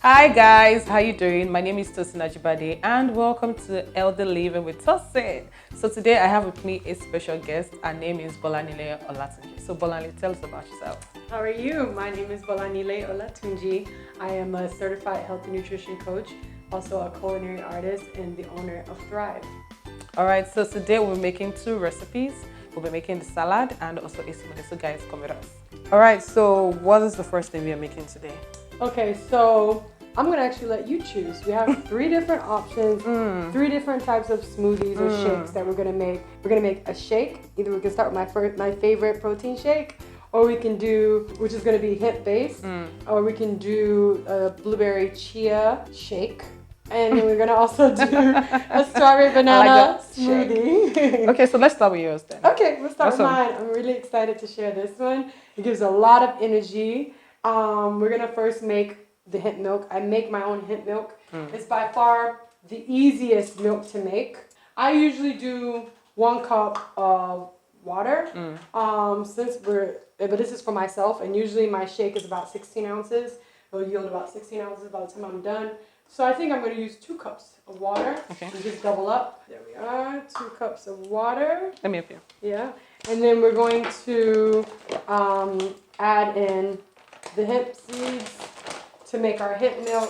Hi guys, how you doing? My name is Tosin and welcome to Healthy Living with Tosin. So today I have with me a special guest. Her name is Bolanile of Vegan. So Bolanile, tell us about yourself. How are you? My name is Bolanile of I am a certified health and nutrition coach, also a culinary artist and the owner of Thrive. Alright, so today we're making two recipes. We'll be making the salad and also a smoothie. So guys, come with us. Alright, so what is the first thing we are making today? Okay, so I'm going to actually let you choose. We have three different options, three different types of smoothies or shakes that we're going to make. We're going to make a shake. Either we can start with my favorite protein shake, or we can do, which is going to be hemp-based, or we can do a blueberry chia shake. And then we're going to also do a strawberry banana smoothie. Okay, so let's start with yours then. Okay, let's start with mine. I'm really excited to share this one. It gives a lot of energy. We're going to first make the hemp milk. I make my own hemp milk. It's by far the easiest milk to make. I usually do 1 cup of water. But this is for myself, and usually my shake is about 16 ounces. It'll yield about 16 ounces by the time I'm done. So I think I'm going to use 2 cups of water. Okay. And just double up. There we are. 2 cups of water. Let me help you. Yeah. And then we're going to add in the hemp seeds to make our hemp milk.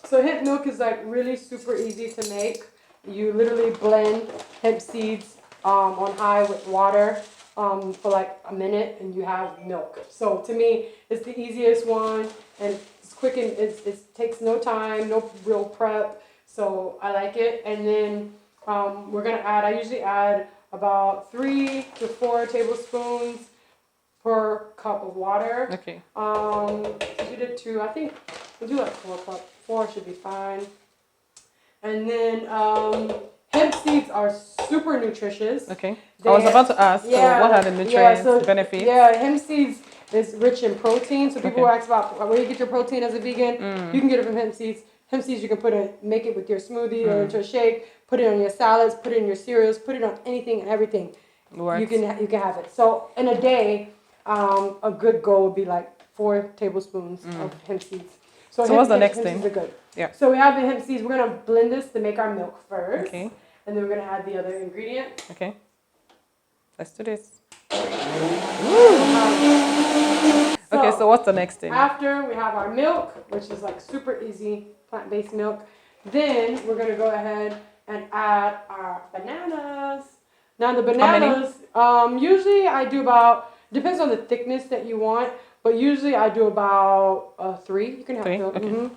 So hemp milk is like really super easy to make. You literally blend hemp seeds on high with water for like a minute and you have milk. So to me, it's the easiest one and it's quick and it takes no time, no real prep. So I like it. And then we're gonna add, I usually add about 3 to 4 tablespoons per cup of water. Okay. If you did 2, I think we'll do like 4 cups. 4 should be fine. And then hemp seeds are super nutritious. Okay. I was about to ask, so what are the nutrients, benefits? Yeah, hemp seeds is rich in protein. So people ask about where you get your protein as a vegan. You can get it from hemp seeds. Hemp seeds you can make it with your smoothie or into a shake, put it on your salads, put it in your cereals, put it on anything and everything. You can have it. So in a day, a good goal would be like 4 tablespoons of hemp seeds. So what's the next thing? Hemp seeds are good. Yeah. So we have the hemp seeds. We're gonna blend this to make our milk first. Okay. And then we're gonna add the other ingredient. Okay. Let's do this. Okay, so what's the next thing? After we have our milk, which is like super easy, plant-based milk, then we're gonna go ahead and add our bananas. Now the bananas, usually I do about, depends on the thickness that you want, but usually I do about 3. You can have 3. Okay.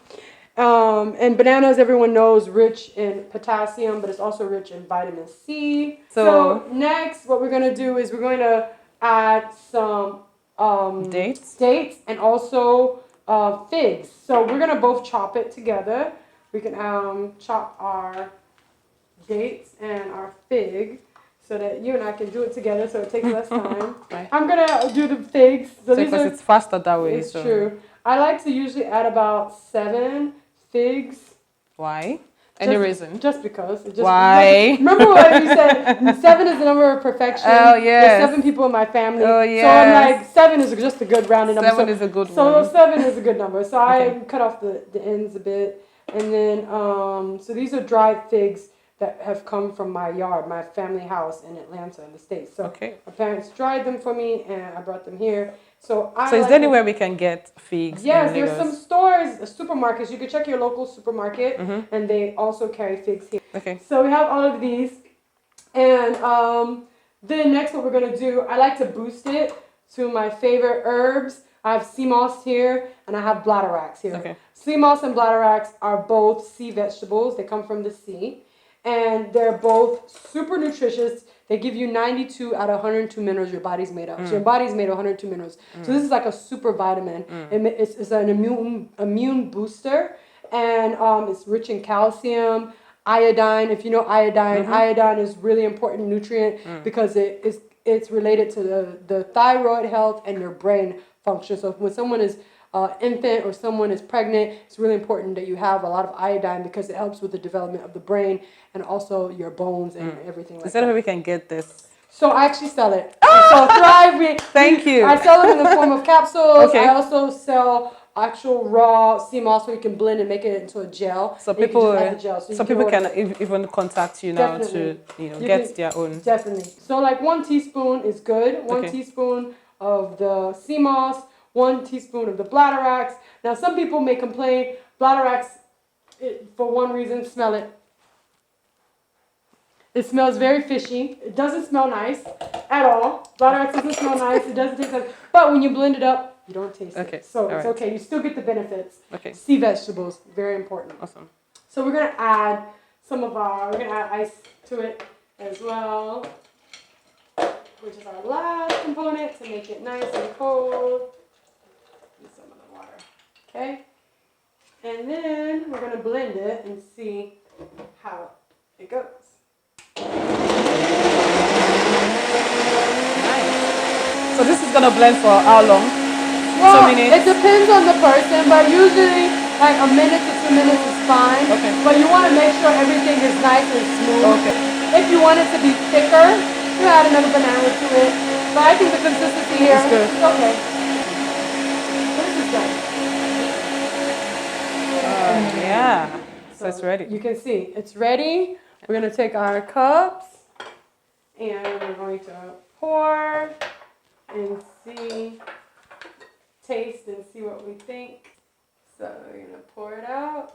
And bananas, everyone knows, rich in potassium, but it's also rich in vitamin C. So next, what we're going to do is we're going to add some dates and also figs. So we're going to both chop it together. We can chop our dates and our fig so that you and I can do it together so it takes less time. Right. I'm going to do the figs. So because it's faster that way. It's true. I like to usually add about 7 figs. Why? Any reason? Just because. Why? Remember what you said? 7 is the number of perfection. Oh, yes. There's 7 people in my family. Oh, yes. So I'm like, 7 is just a good rounded number. 7 is a good one. So 7 is a good number. So I cut off the ends a bit. And then, so these are dried figs that have come from my yard, my family house in Atlanta in the States. So my parents dried them for me and I brought them here. So is there anywhere we can get figs? Yes, there's some stores, supermarkets. You can check your local supermarket and they also carry figs here. Okay. So we have all of these. And then next what we're going to do, I like to boost it to my favorite herbs. I have sea moss here and I have bladderwracks here. Okay. Sea moss and bladderwracks are both sea vegetables. They come from the sea. And they're both super nutritious. They give you 92 out of 102 minerals your body's made of. So your body's made of 102 minerals. So this is like a super vitamin. It's an immune booster. And it's rich in calcium, iodine. If you know iodine, iodine is really important nutrient because it's related to the thyroid health and your brain function. So when someone is infant or someone is pregnant, it's really important that you have a lot of iodine because it helps with the development of the brain and also your bones and everything like that. Is that where we can get this? So I actually sell it. So Thrive, Thank you. I sell it in the form of capsules. Okay. I also sell actual raw sea moss where you can blend and make it into a gel. So people, some people can even contact you now to get their own. Definitely. So like 1 teaspoon is good. One teaspoon of the sea moss, 1 teaspoon of the bladder. Now some people may complain bladder, for one reason, smell it. It smells very fishy. It doesn't smell nice at all. Bladder doesn't smell nice. It doesn't taste nice. But when you blend it up, you don't taste it. So it's okay. You still get the benefits. Sea vegetables, very important. Awesome. So we're going to add we're going to add ice to it as well, which is our last component to make it nice and cold. Use some of the water. Okay? And then we're going to blend it and see how it goes. So this is gonna blend for how long? Well, 2 minutes? It depends on the person, but usually like a minute to 2 minutes is fine. Okay. But you want to make sure everything is nice and smooth. Okay. If you want it to be thicker, you add another banana to it. But I think the consistency here is good. Okay. This is done. Yeah. So it's ready. You can see it's ready. We're gonna take our cups and we're going to pour and taste and see what we think. So we're gonna pour it out.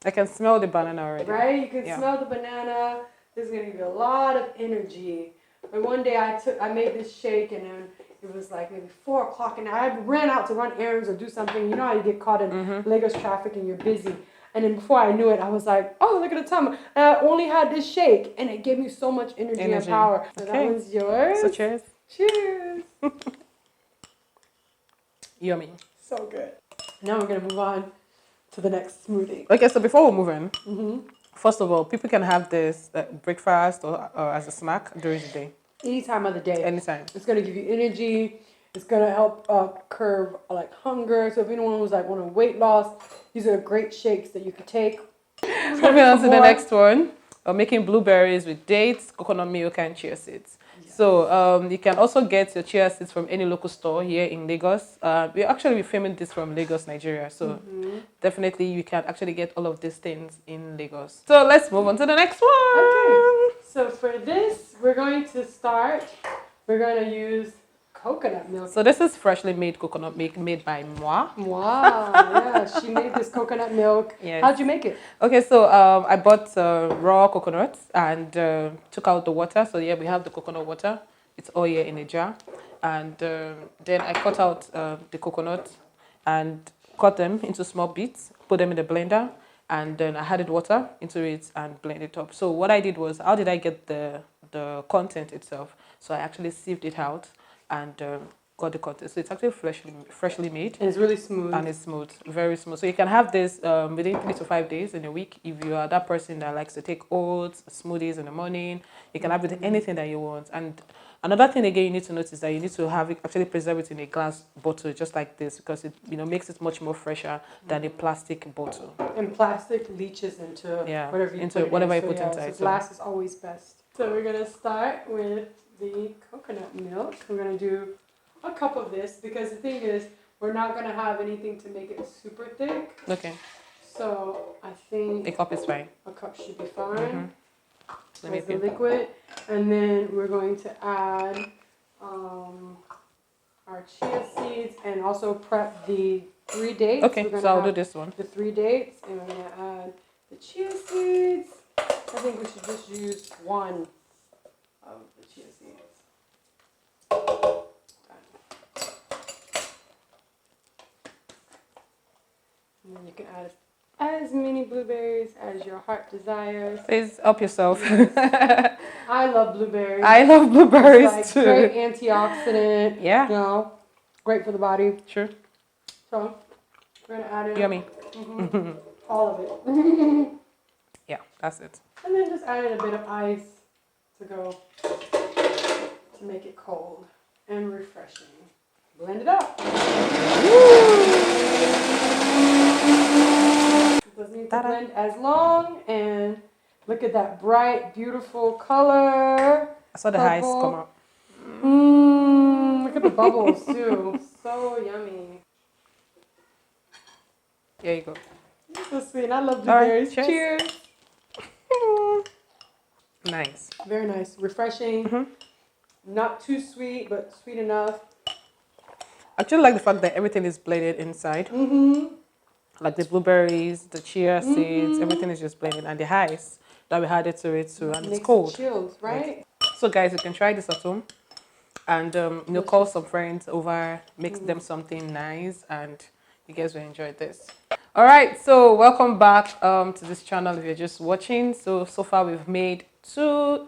I can smell the banana already. Right? You can smell the banana. This is gonna give you a lot of energy. But one day I made this shake and then it was like maybe 4 o'clock and I ran out to run errands or do something. You know how you get caught in Lagos traffic and you're busy. And then before I knew it, I was like, oh, look at the time. And I only had this shake and it gave me so much energy. And power. So that one's yours. So cheers. Cheers. Yummy. So good. Now we're going to move on to the next smoothie. Okay, so before we move on, first of all, people can have this breakfast or as a snack during the day. Any time of the day. Anytime. It's going to give you energy. It's going to help curb like hunger. So if anyone who's like wanting weight loss, these are great shakes that you could take. Moving on to the next one. Making blueberries with dates, coconut milk, and chia seeds. Yes. So you can also get your chia seeds from any local store here in Lagos. We're filming this from Lagos, Nigeria. So definitely you can actually get all of these things in Lagos. So let's move on to the next one. Okay. So for this, we're going to use coconut milk. So this is freshly made coconut milk made by Moi. Wow, yeah, she made this coconut milk. Yes. How'd you make it? Okay, so I bought raw coconuts and took out the water. So yeah, we have the coconut water. It's all here in a jar. And then I cut out the coconut and cut them into small bits, put them in the blender, and then I added water into it and blend it up. So what I did was, how did I get the content itself? So I actually sieved it out and got the content. So it's actually freshly made. And it's really smooth. And it's smooth, very smooth. So you can have this within 3 to 5 days in a week. If you are that person that likes to take oats, smoothies in the morning, you can have it with anything that you want. And another thing again you need to notice is that you need to have it actually preserve it in a glass bottle just like this, because it makes it much more fresher than a plastic bottle. And plastic leaches into whatever you put inside. So glass is always best. So we're gonna start with the coconut milk. We're gonna do a cup of this because the thing is we're not gonna have anything to make it super thick. Okay. So I think a cup is fine. A cup should be fine. As the liquid, and then we're going to add our chia seeds and also prep the 3 dates. Okay, so I'll do this one. The 3 dates, and we're gonna add the chia seeds. I think we should just use 1 of the chia seeds. And then you can add as many blueberries as your heart desires. Please help yourself. I love blueberries. I love blueberries too. Great antioxidant. Yeah. You know, great for the body. Sure. So we're gonna add in. Yummy. All of it. Yeah, that's it. And then just add in a bit of ice to make it cold and refreshing. Blend it up. It doesn't need to blend as long, and look at that bright, beautiful color. I saw the eyes come out. Look at the bubbles too. So yummy. Here you go. So sweet. I love blueberries. Right, cheers. Nice. Very nice. Refreshing. Not too sweet, but sweet enough. I actually like the fact that everything is blended inside. Like the blueberries, the chia seeds, everything is just blended, and the ice that we added to it too, and it's cold. Chills, right? So guys, you can try this at home, and call some friends over, mix them something nice, and you guys will enjoy this. All right, so welcome back to this channel if you're just watching. So far we've made 2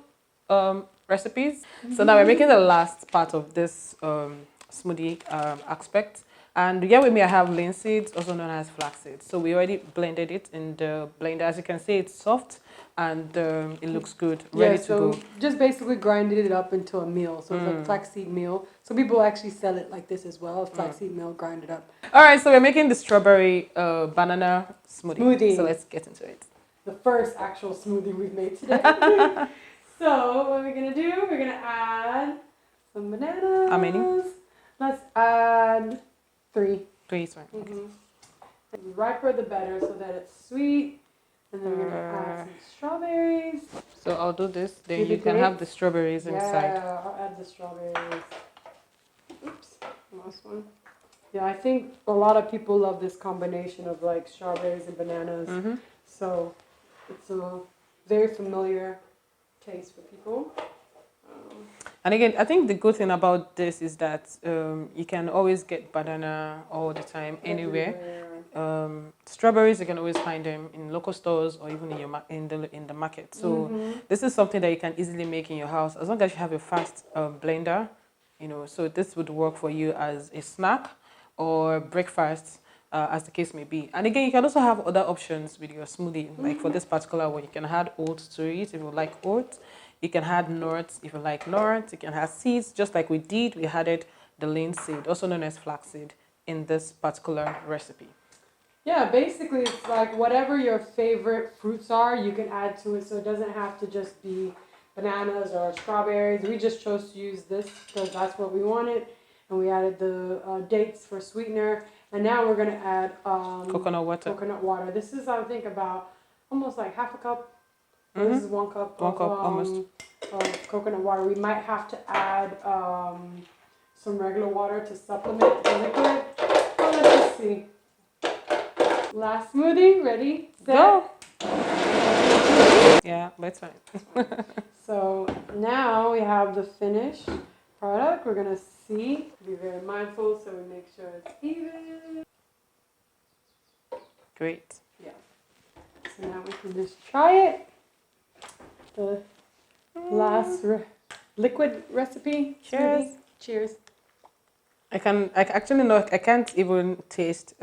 recipes. So now we're making the last part of this smoothie aspect. And here with me I have linseeds, also known as flax seeds. So we already blended it in the blender. As you can see, it's soft and it looks good, ready to go. Just basically grinded it up into a meal. So it's a flaxseed meal. So people actually sell it like this as well, a flaxseed meal grinded up. All right, so we're making the strawberry banana smoothie. So let's get into it. The first actual smoothie we've made today. So what we're gonna do, we're gonna add some bananas. How many? Let's add 3. 3 is fine. The riper the better, so that it's sweet. And then we're gonna add some strawberries. So I'll do this, then you can have the strawberries inside. Yeah, I'll add the strawberries. Oops, last one. Yeah, I think a lot of people love this combination of like strawberries and bananas. So it's a very familiar taste for people. And again, I think the good thing about this is that you can always get banana all the time, anywhere. Strawberries, you can always find them in local stores or even in the market. So this is something that you can easily make in your house as long as you have a fast blender. So this would work for you as a snack or breakfast, as the case may be. And again, you can also have other options with your smoothie. Like for this particular one, you can add oats to it if you like oats. You can add nuts if you like nuts. You can add seeds, just like we did. We added the linseed, also known as flaxseed, in this particular recipe. Yeah, basically it's like whatever your favorite fruits are, you can add to it. So it doesn't have to just be bananas or strawberries. We just chose to use this because that's what we wanted. And we added the dates for sweetener. And now we're going to add coconut water. Coconut water. This is, I think, about almost like half a cup. This is 1 cup almost of coconut water. We might have to add some regular water to supplement the liquid. Oh, let's just see. Last smoothie, ready, set. Go. Yeah, that's fine. So now we have the finished product. We're gonna see. Be very mindful so we make sure it's even. Great. Yeah. So now we can just try it. The last liquid recipe. Cheers. Smoothie. Cheers. I can't even taste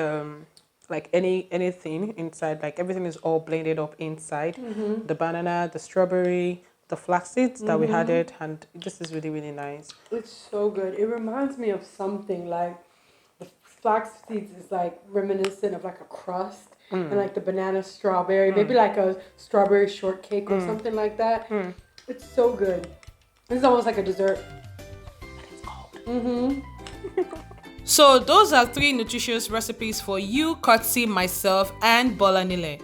like anything inside. Like everything is all blended up inside. The banana, the strawberry, the flax seeds that we added, and this is really, really nice. It's so good. It reminds me of something like the flax seeds is like reminiscent of like a crust. And like the banana strawberry, maybe like a strawberry shortcake or something like that. It's so good. It's almost like a dessert. It's cold. So those are 3 nutritious recipes for you, courtesy myself and Bolanile.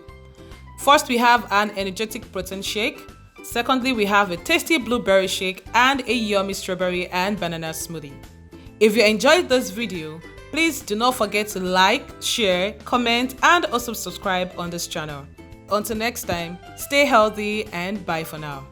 First, we have an energetic protein shake. Secondly, we have a tasty blueberry shake and a yummy strawberry and banana smoothie. If you enjoyed this video, please do not forget to like, share, comment, and also subscribe on this channel. Until next time, stay healthy and bye for now.